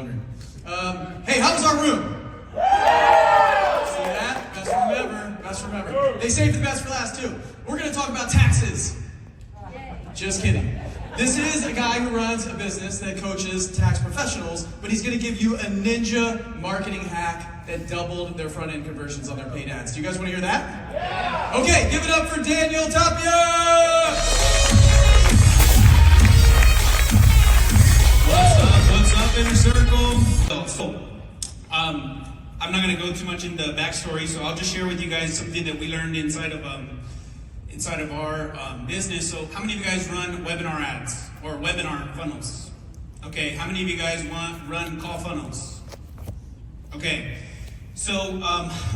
wondering. Hey, how was our room? See that? Best room ever. Best room ever. They saved the best for last, too. We're going to talk about taxes. Just kidding. This is a guy who runs a business that coaches tax professionals, but he's going to give you a ninja marketing hack that doubled their front-end conversions on their paid ads. Do you guys want to hear that? Yeah! Okay, give it up for Daniel Tapia! What's up, Inner Circle? So, I'm not going to go too much into backstory, so I'll just share with you guys something that we learned inside of our business. So how many of you guys run webinar ads or webinar funnels? Okay, how many of you guys run call funnels? Okay, so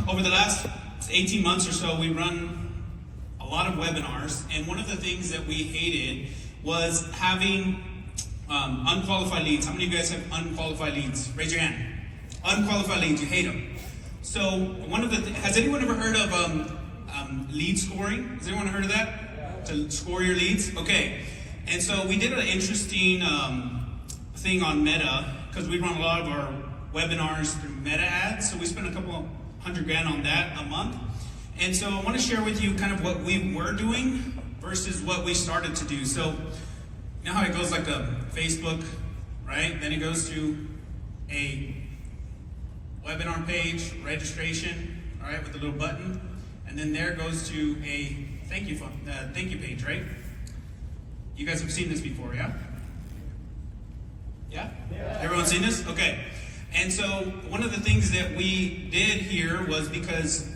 over the last 18 months or so, we run a lot of webinars, and one of the things that we hated was having unqualified leads. How many of you guys have unqualified leads? Raise your hand. Unqualified leads, you hate them. So has anyone ever heard of lead scoring? Has anyone heard of that? Yeah. To score your leads? Okay. And so we did an interesting thing on Meta, because we run a lot of our webinars through Meta ads. So we spent a couple $100,000 on that a month. And so I want to share with you kind of what we were doing versus what we started to do. So you know how it goes like a Facebook, right? Then it goes to a webinar page, registration, all right, with the little button. And then there goes to a thank you page, right? You guys have seen this before, yeah? Yeah? Everyone seen this? Okay. And so one of the things that we did here was, because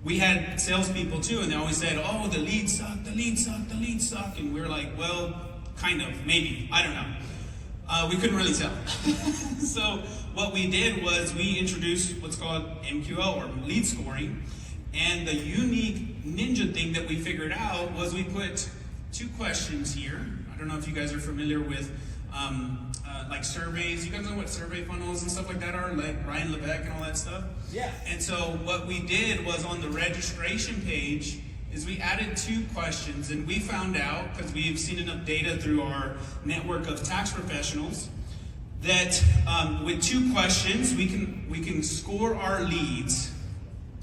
we had salespeople too, and they always said, oh, the leads suck, the leads suck, the leads suck. And we were like, well, kind of, maybe, I don't know. We couldn't really tell. So what we did was we introduced what's called MQL, or lead scoring. And the unique ninja thing that we figured out was we put 2 questions here. I don't know if you guys are familiar with like surveys. You guys know what survey funnels and stuff like that are, like Ryan Levesque and all that stuff? Yeah. And so what we did was, on the registration page, is we added 2 questions, and we found out, because we've seen enough data through our network of tax professionals, that with 2 questions we can score our leads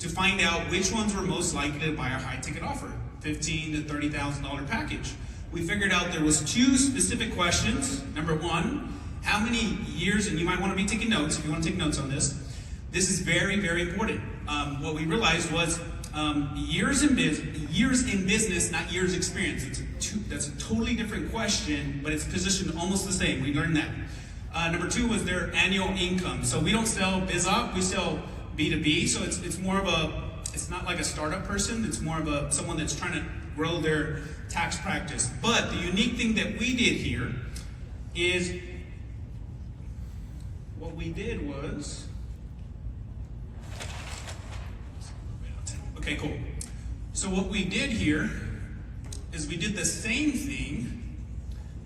to find out which ones were most likely to buy our high-ticket offer, $15,000 to $30,000 package. We figured out there was 2 specific questions. Number 1, how many years, and you might want to be taking notes if you want to take notes on this. This is very, very important. What we realized was years in business, not years experience. That's a totally different question, but it's positioned almost the same. We learned that. Number 2 was their annual income. So we don't sell BizOp, we sell B2B, so it's more of it's not like a startup person, it's more of someone that's trying to grow their tax practice. But the unique thing that we did here is, what we did was, okay, cool. So what we did here is we did the same thing,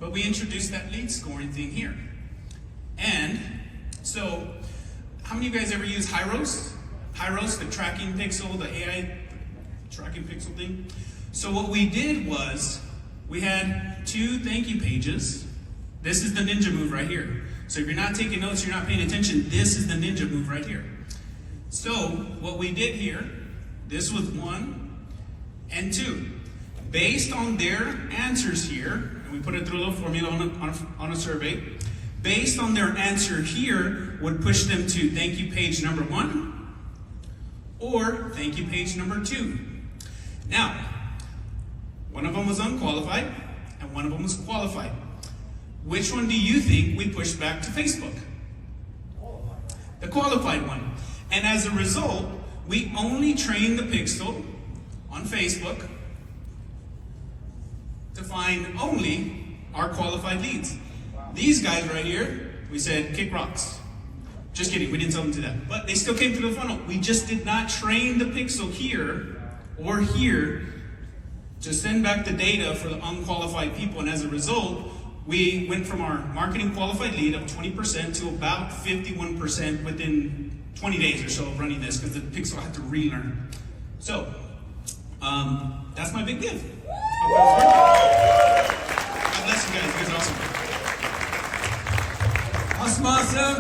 but we introduced that lead scoring thing here. And so, how many of you guys ever use Hyros? Hyros, the tracking pixel, the AI tracking pixel thing? So what we did was, we had 2 thank you pages. This is the ninja move right here. So if you're not taking notes, you're not paying attention, this is the ninja move right here. So what we did here, this was 1 and 2. Based on their answers here, and we put it through a little formula on a survey, based on their answer here, would push them to thank you page number 1 or thank you page number 2. Now, one of them was unqualified and one of them was qualified. Which one do you think we pushed back to Facebook? The qualified one. And as a result, we only trained the pixel on Facebook to find only our qualified leads. These guys right here, we said, kick rocks. Just kidding, we didn't tell them to do that. But they still came through the funnel. We just did not train the pixel here or here to send back the data for the unqualified people. And as a result, we went from our marketing qualified lead of 20% to about 51% within 20 days or so of running this, because the pixel had to relearn. So, that's my big give. God bless you guys. You guys are awesome. Awesome.